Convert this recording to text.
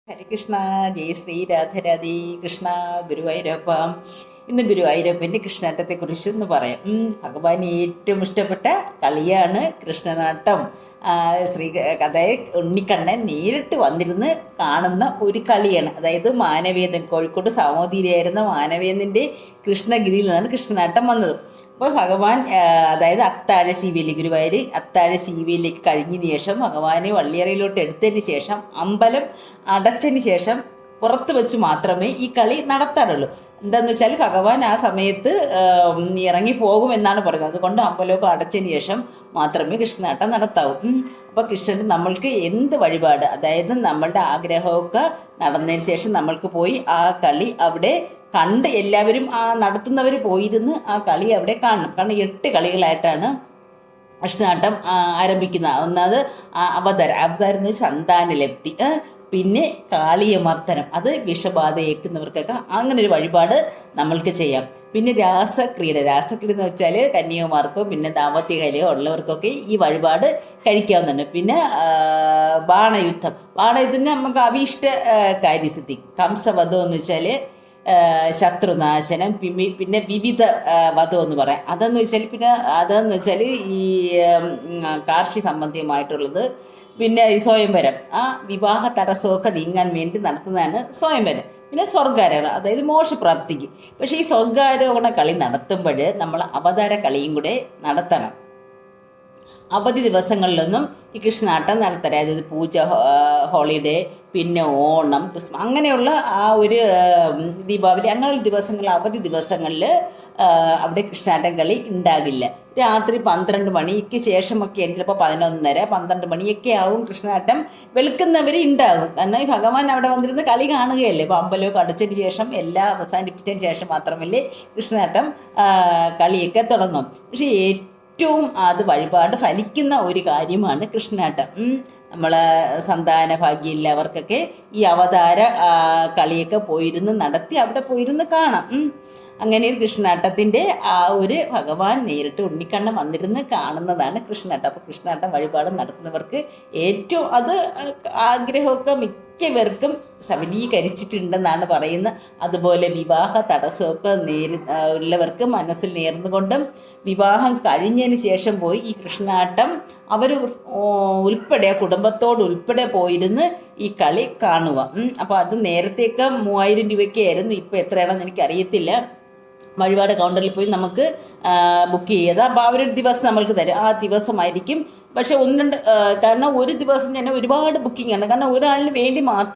ഹരികൃഷ്ണ ജയ ശ്രീ രാധരാധി കൃഷ്ണ ഗുരുവായൂരപ്പ. ഇന്ന് ഗുരുവായൂരപ്പൻ്റെ കൃഷ്ണാട്ടത്തെക്കുറിച്ച് എന്ന് പറയാം. ഭഗവാന് ഏറ്റവും ഇഷ്ടപ്പെട്ട കളിയാണ് കൃഷ്ണനാട്ടം. ശ്രീ അതായത് ഉണ്ണിക്കണ്ണൻ നേരിട്ട് വന്നിരുന്ന് കാണുന്ന ഒരു കളിയാണ്. അതായത് മാനവേദൻ, കോഴിക്കോട് സാമൂതിരിയായിരുന്ന മാനവേദൻ്റെ കൃഷ്ണഗിരിയിൽ നിന്നാണ് കൃഷ്ണനാട്ടം വന്നത്. അപ്പോൾ ഭഗവാൻ അതായത് അത്താഴ ശീവേലി, ഗുരുവായൂർ അത്താഴ ശീവേലിലേക്ക് കഴിഞ്ഞതിന് ശേഷം ഭഗവാനെ വള്ളിയറയിലോട്ട് എടുത്തതിന് ശേഷം അമ്പലം അടച്ചതിന് ശേഷം പുറത്ത് വെച്ച് മാത്രമേ ഈ കളി നടത്താറുള്ളൂ. എന്താന്ന് വെച്ചാൽ ഭഗവാൻ ആ സമയത്ത് ഇറങ്ങി പോകുമെന്നാണ് പറയുന്നത്. അതുകൊണ്ട് അമ്പലമൊക്കെ അടച്ചതിന് ശേഷം മാത്രമേ കൃഷ്ണനാട്ടം നടത്താവൂ. അപ്പോൾ കൃഷ്ണന് നമ്മൾക്ക് എന്ത് വഴിപാട്, അതായത് നമ്മളുടെ ആഗ്രഹമൊക്കെ നടന്നതിന് ശേഷം നമ്മൾക്ക് പോയി ആ കളി അവിടെ കണ്ട് എല്ലാവരും ആ നടത്തുന്നവർ പോയിരുന്ന് ആ കളി അവിടെ കാണണം. കാരണം 8 കളികളായിട്ടാണ് കൃഷ്ണനാട്ടം ആരംഭിക്കുന്നത്. ഒന്നാമത് അവതാരം എന്ന് വെച്ചാൽ സന്താനലബ്ധി, പിന്നെ കാളിയമർദ്ദനം, അത് വിഷബാധ ഏൽക്കുന്നവർക്കൊക്കെ അങ്ങനെ ഒരു വഴിപാട് നമ്മൾക്ക് ചെയ്യാം. പിന്നെ രാസക്രീഡ എന്ന് വെച്ചാൽ കന്യകുമാർക്കോ പിന്നെ ദാമ്പത്യകലയോ ഉള്ളവർക്കൊക്കെ ഈ വഴിപാട് കഴിക്കാവുന്നതാണ്. പിന്നെ ബാണയുദ്ധം നമുക്ക് അഭീഷ്ട കാര്യസിദ്ധി. കംസവധം എന്ന് വെച്ചാൽ ശത്രുനാശനം, പിന്നെ വിവിധ വധം എന്ന് പറയാം. അതെന്ന് വെച്ചാൽ ഈ കാർഷിക സംബന്ധിയുമായിട്ടുള്ളത്. പിന്നെ ഈ സ്വയംവരം, ആ വിവാഹ തടസ്സമൊക്കെ നീങ്ങാൻ വേണ്ടി നടത്തുന്നതാണ് സ്വയംവരം. പിന്നെ സ്വർഗാരോഹണം, അതായത് മോക്ഷപ്രാപ്തിക്ക്. പക്ഷേ ഈ സ്വർഗാരോഹണ കളി നടത്തുമ്പോൾ നമ്മൾ അവതാര കളിയും കൂടെ നടത്തണം. അവധി ദിവസങ്ങളിലൊന്നും ഈ കൃഷ്ണനാട്ടം നടത്തരുത്. അതായത് പൂജ, ഹോളിഡേ, പിന്നെ ഓണം, ക്രിസ്മസ്, അങ്ങനെയുള്ള ആ ഒരു ദീപാവലി, അങ്ങനെയുള്ള ദിവസങ്ങളിൽ, അവധി ദിവസങ്ങളിൽ അവിടെ കൃഷ്ണനാട്ടം കളി ഉണ്ടാകില്ല. രാത്രി 12 മണിക്ക് ശേഷമൊക്കെ ആയിരിക്കും, ചിലപ്പോൾ 11:30, 12 മണിയൊക്കെ ആവും കൃഷ്ണനാട്ടം വെളുക്കുന്നവർ ഉണ്ടാകും. കാരണം ഈ ഭഗവാൻ അവിടെ വന്നിരുന്ന് കളി കാണുകയല്ലേ. ഇപ്പോൾ അമ്പലമൊക്കെ അടച്ചതിന് ശേഷം, എല്ലാം അവസാനിപ്പിച്ചതിന് ശേഷം മാത്രമല്ലേ കൃഷ്ണനാട്ടം കളിയൊക്കെ തുടങ്ങും. പക്ഷേ ഏറ്റവും അത് വഴിപാട് ഫലിക്കുന്ന ഒരു കാര്യമാണ് കൃഷ്ണനാട്ടം. നമ്മളെ സന്താന ഭാഗ്യമില്ലവർക്കൊക്കെ ഈ അവതാര കളിയൊക്കെ പോയിരുന്ന് നടത്തി അവിടെ പോയിരുന്ന് കാണാം. അങ്ങനെ ഒരു കൃഷ്ണനാട്ടത്തിൻ്റെ ആ ഒരു ഭഗവാൻ നേരിട്ട് ഉണ്ണിക്കണ്ണൻ വന്നിരുന്ന് കാണുന്നതാണ് കൃഷ്ണനാട്ടം. അപ്പോൾ കൃഷ്ണനാട്ടം വഴിപാട് നടത്തുന്നവർക്ക് ഏറ്റവും അത് ആഗ്രഹമൊക്കെ മിക്കവർക്കും സബലീകരിച്ചിട്ടുണ്ടെന്നാണ് പറയുന്നത്. അതുപോലെ വിവാഹ തടസ്സമൊക്കെ ഉള്ളവർക്ക് മനസ്സിൽ നേർന്നുകൊണ്ടും വിവാഹം കഴിഞ്ഞതിന് ശേഷം പോയി ഈ കൃഷ്ണനാട്ടം അവർ ഉൾപ്പെടെ, കുടുംബത്തോട് ഉൾപ്പെടെ പോയിരുന്ന് ഈ കളി കാണുക. അപ്പോൾ അത് നേരത്തെയൊക്കെ 3000 രൂപയ്ക്ക് ആയിരുന്നു. ഇപ്പോൾ എത്രയാണെന്ന് എനിക്കറിയത്തില്ല. വഴിപാട് കൗണ്ടറിൽ പോയി നമുക്ക് ബുക്ക് ചെയ്ത് അപ്പോൾ അവരൊരു ദിവസം നമ്മൾക്ക് തരും. ആ ദിവസമായിരിക്കും. പക്ഷെ കാരണം ഒരു ദിവസം തന്നെ ഒരുപാട് ബുക്കിംഗ് ആണ്. കാരണം ഒരാളിന് വേണ്ടി മാത്രം